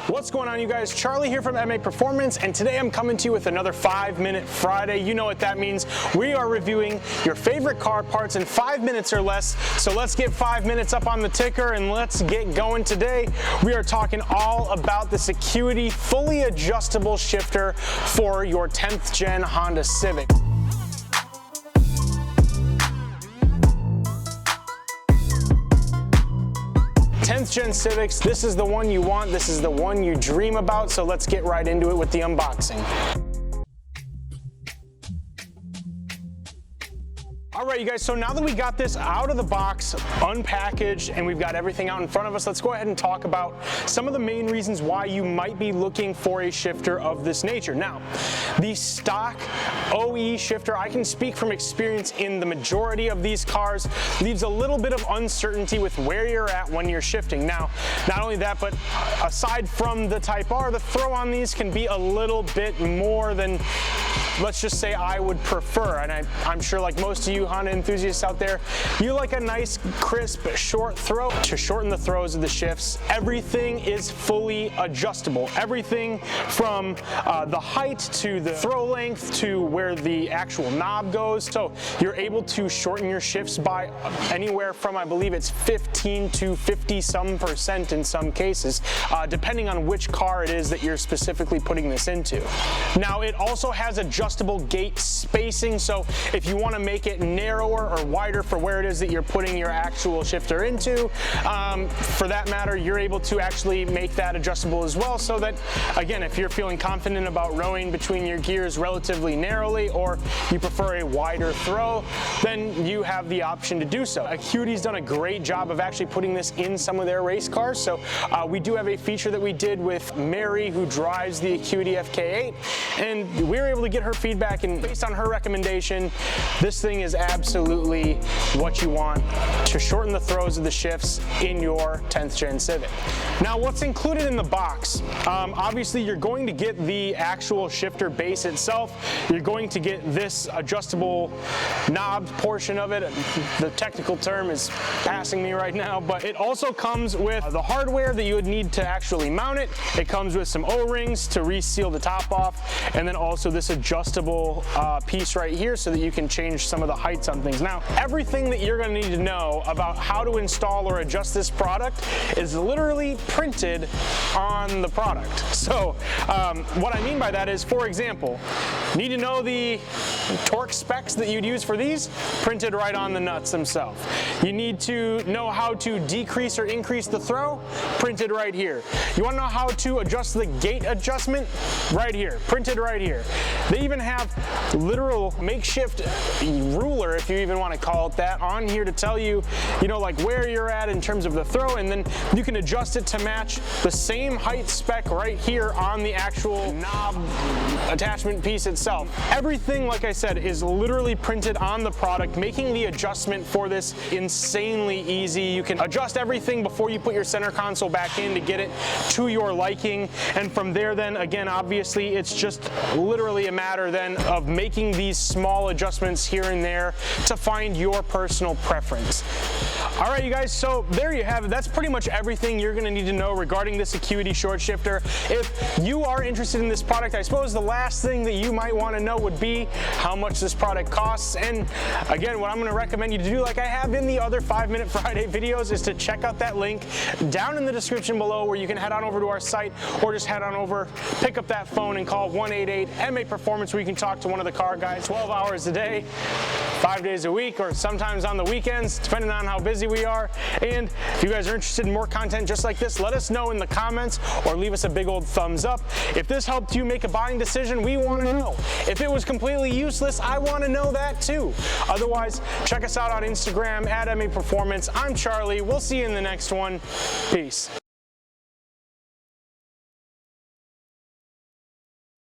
What's going on, you guys? Charlie here from MAPerformance, and today I'm coming to you with another 5-Minute Friday. You know what that means. We are reviewing your favorite car parts in 5 minutes or less. So let's get 5 minutes up on the ticker and let's get going. Today we are talking all about this Acuity fully adjustable shifter for your 10th gen Honda Civic. 10th gen Civics, this is the one you want, this is the one you dream about, so let's get right into it with the unboxing. All right, you guys, so now that we got this out of the box, unpackaged, and we've got everything out in front of us, let's go ahead and talk about some of the main reasons why you might be looking for a shifter of this nature. Now, the stock OE shifter, I can speak from experience in the majority of these cars, leaves a little bit of uncertainty with where you're at when you're shifting. Now, not only that, but aside from the Type R, the throw on these can be a little bit more than, let's just say, I would prefer. And I'm sure, like most of you Honda enthusiasts out there, you like a nice, crisp, short throw. To shorten the throws of the shifts, everything is fully adjustable. Everything from the height to the throw length to where the actual knob goes. So you're able to shorten your shifts by anywhere from, I believe it's 15 to 50% in some cases, depending on which car it is that you're specifically putting this into. Now, it also has adjustable gate spacing, so if you want to make it narrower or wider for where it is that you're putting your actual shifter into, for that matter, you're able to actually make that adjustable as well, so that, again, if you're feeling confident about rowing between your gears relatively narrowly, or you prefer a wider throw, then you have the option to do so. Acuity's done a great job of actually putting this in some of their race cars, so we do have a feature that we did with Mary, who drives the Acuity FK8, and we were able to get her feedback, and based on her recommendation, this thing is absolutely what you want to shorten the throws of the shifts in your 10th gen Civic. Now, what's included in the box? Obviously, you're going to get the actual shifter base itself. You're going to get this adjustable knob portion of it. The technical term is passing me right now, but it also comes with the hardware that you would need to actually mount it. It comes with some O-rings to reseal the top off, and then also this adjustable piece right here so that you can change some of the heights on things. Now, everything that you're going to need to know about how to install or adjust this product is literally printed on the product. So what I mean by that is, for example, need to know the torque specs that you'd use for these, printed right on the nuts themselves. You need to know how to decrease or increase the throw, printed right here. You want to know how to adjust the gate adjustment, right here, printed right here. They even have literal makeshift ruler, if you even want to call it that, on here to tell you, like where you're at in terms of the throw, and then you can adjust it to match the same height spec right here on the actual knob attachment piece itself. Everything, like I said, is literally printed on the product, making the adjustment for this insanely easy. You can adjust everything before you put your center console back in to get it to your liking, and from there then, again, obviously, it's just literally a matter then of making these small adjustments here and there to find your personal preference. All right, you guys, so there you have it. That's pretty much everything you're going to need to know regarding this Acuity short shifter. If you are interested in this product, I suppose the last thing that you might want to know would be how much this product costs. And again, what I'm going to recommend you to do, like I have in the other 5-Minute Friday videos, is to check out that link down in the description below, where you can head on over to our site, or just head on over, pick up that phone and call 188-MAPerformance, where you can talk to one of the car guys 12 hours a day, 5 days a week, or sometimes on the weekends, depending on how busy we are. And if you guys are interested in more content just like this, let us know in the comments, or leave us a big old thumbs up. If this helped you make a buying decision, we want to know. If it was completely useless, I want to know that too. Otherwise, check us out on Instagram at MAPerformance. I'm Charlie. We'll see you in the next one. Peace.